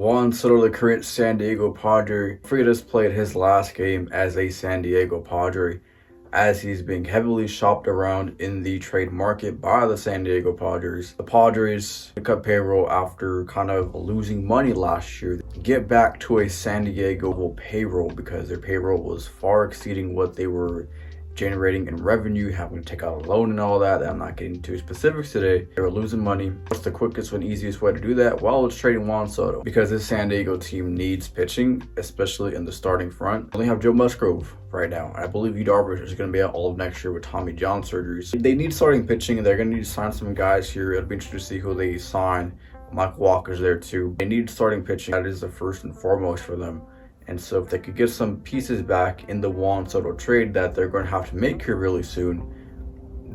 Juan Soto, the current San Diego Padre, just played his last game as a San Diego Padre, as he's being heavily shopped around in the trade market by the San Diego Padres. The Padres cut payroll after kind of losing money last year. Get back to a San Diego payroll because their payroll was far exceeding what they were generating in revenue, having to take out a loan and all that. I'm not getting into specifics today. They were losing money. What's the quickest and easiest way to do that? Well, it's trading Juan Soto, because this San Diego team needs pitching, especially in the starting front. They only have Joe Musgrove right now. I believe Yu Darvish is going to be out all of next year with Tommy John surgeries. They need starting pitching, and they're going to need to sign some guys here. It'll be interesting to see who they sign. Mike Walker's there too. They need starting pitching. That is the first and foremost for them. And so if they could get some pieces back in the Juan Soto trade that they're going to have to make here really soon,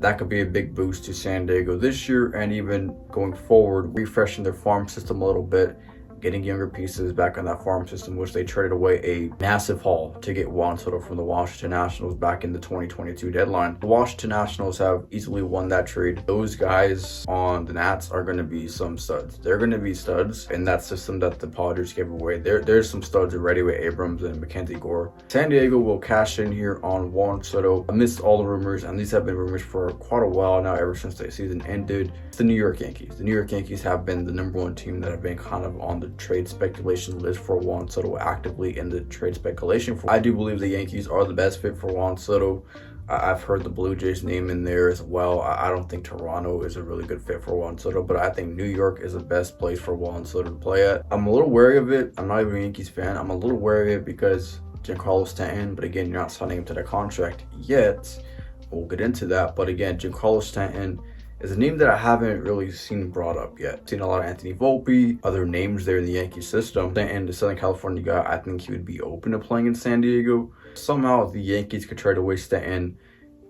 that could be a big boost to San Diego this year and even going forward, refreshing their farm system a little bit, getting younger pieces back on that farm system, which they traded away a massive haul to get Juan Soto from the Washington Nationals back in the 2022 deadline. The Washington Nationals have easily won that trade. Those guys on the Nats are going to be some studs. They're going to be studs in that system that the Padres gave away. There's some studs already with Abrams and Mackenzie Gore. San Diego will cash in here on Juan Soto amidst all the rumors, and these have been rumors for quite a while now, ever since the season ended. It's the New York Yankees. The New York Yankees have been the #1 team that have been kind of on the trade speculation list for Juan Soto, actively in the trade speculation. I do believe the Yankees are the best fit for Juan Soto. I've heard the Blue Jays name in there as well. I don't think Toronto is a really good fit for Juan Soto, but I think New York is the best place for Juan Soto to play at. I'm a little wary of it. I'm not even a Yankees fan. I'm a little wary of it because Giancarlo Stanton, but again, you're not signing him to that contract yet. We'll get into that. But again, Giancarlo Stanton is a name that I haven't really seen brought up yet. I've seen a lot of Anthony Volpe, other names there in the Yankee system. And the Southern California guy, I think he would be open to playing in San Diego. Somehow the Yankees could trade away Stanton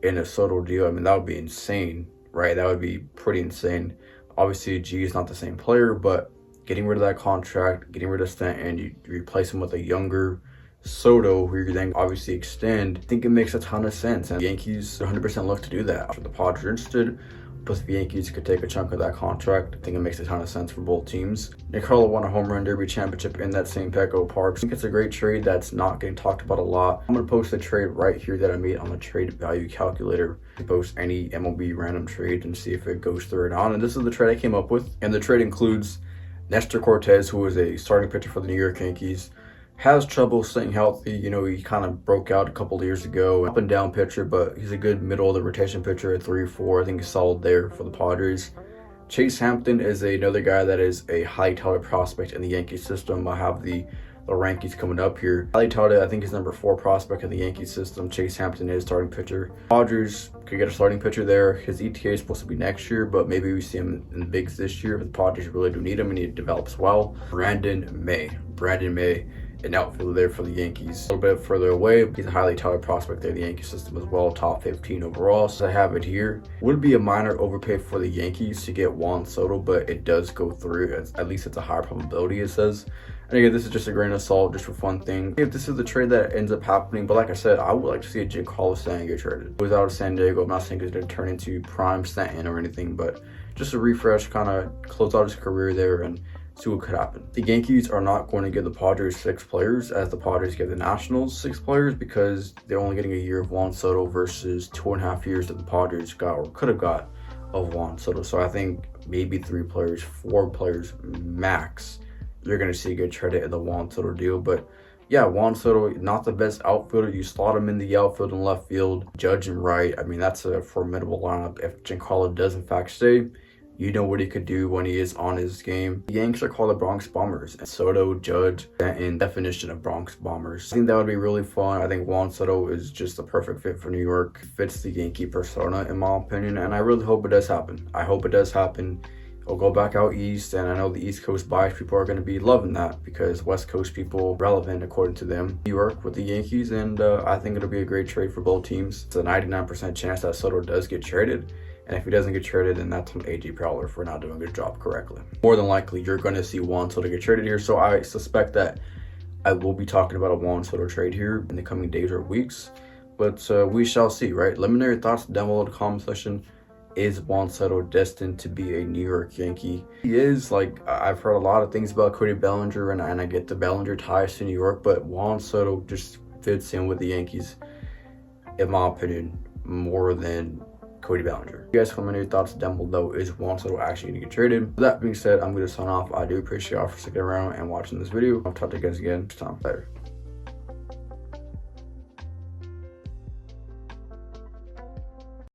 in a Soto deal. I mean, that would be insane, right? That would be pretty insane. Obviously, G is not the same player, but getting rid of that contract, getting rid of Stanton, you replace him with a younger Soto, who you then obviously extend. I think it makes a ton of sense, and the Yankees 100% look to do that. After the Padres are interested, plus the Yankees could take a chunk of that contract. I think it makes a ton of sense for both teams. Giancarlo won a home run derby championship in that same Petco Park. I think it's a great trade that's not getting talked about a lot. I'm going to post a trade right here that I made on the trade value calculator. I post any MLB random trade and see if it goes through or not. And this is the trade I came up with. And the trade includes Nestor Cortez, who is a starting pitcher for the New York Yankees. Has trouble staying healthy. You know, he kind of broke out a couple of years ago. Up and down pitcher, but he's a good middle of the rotation pitcher at 3-4. I think he's solid there for the Padres. Chase Hampton is another guy that is a highly touted prospect in the Yankee system. I have the rankings coming up here. Highly touted, I think he's number 4 prospect in the Yankee system. Chase Hampton is starting pitcher. Padres could get a starting pitcher there. His ETA is supposed to be next year, but maybe we see him in the bigs this year. But the Padres really do need him, and he develops well. Brandon May, an outfielder there for the Yankees. A little bit further away, he's a highly touted prospect there in the Yankee system as well, top 15 overall. So I have it here. Would be a minor overpay for the Yankees to get Juan Soto, but it does go through. At least it's a higher probability, it says. And again, this is just a grain of salt, just for fun thing. If this is the trade that ends up happening, but like I said, I would like to see a Giancarlo Stanton get traded. Without San Diego, I'm not saying it's going to turn into prime Stanton or anything, but just a refresh, kind of close out his career there and see what could happen. The Yankees are not going to give the Padres 6 players as the Padres give the Nationals 6 players, because they're only getting a year of Juan Soto versus 2.5 years that the Padres got or could have got of Juan Soto. So I think maybe 3 players, 4 players max, you're going to see get traded in the Juan Soto deal. But yeah, Juan Soto, not the best outfielder. You slot him in the outfield and left field, Judge and right. I mean, that's a formidable lineup. If Giancarlo does in fact stay, you know what he could do when he is on his game. The Yankees are called the Bronx Bombers. And Soto, Judge, and definition of Bronx Bombers. I think that would be really fun. I think Juan Soto is just the perfect fit for New York. Fits the Yankee persona, in my opinion. And I really hope it does happen. I hope it does happen. It'll go back out east, and I know the East Coast bias people are going to be loving that because West Coast people relevant according to them. New York with the Yankees, and I think it'll be a great trade for both teams. It's a 99% chance that Soto does get traded. And if he doesn't get traded, then that's on AJ Prowler for not doing a good job correctly. More than likely, you're going to see Juan Soto get traded here. So I suspect that I will be talking about a Juan Soto trade here in the coming days or weeks. But we shall see, right? Let me know your thoughts down below in the comment section. is Juan Soto destined to be a New York Yankee? He is. Like, I've heard a lot of things about Cody Bellinger, and I get the Bellinger ties to New York, but Juan Soto just fits in with the Yankees, in my opinion, more than Cody Bellinger. You guys comment your thoughts down below. Is Juan Soto actually going to get traded? With that being said, I'm going to sign off. I do appreciate y'all for sticking around and watching this video. I'll talk to you guys again next time. Later.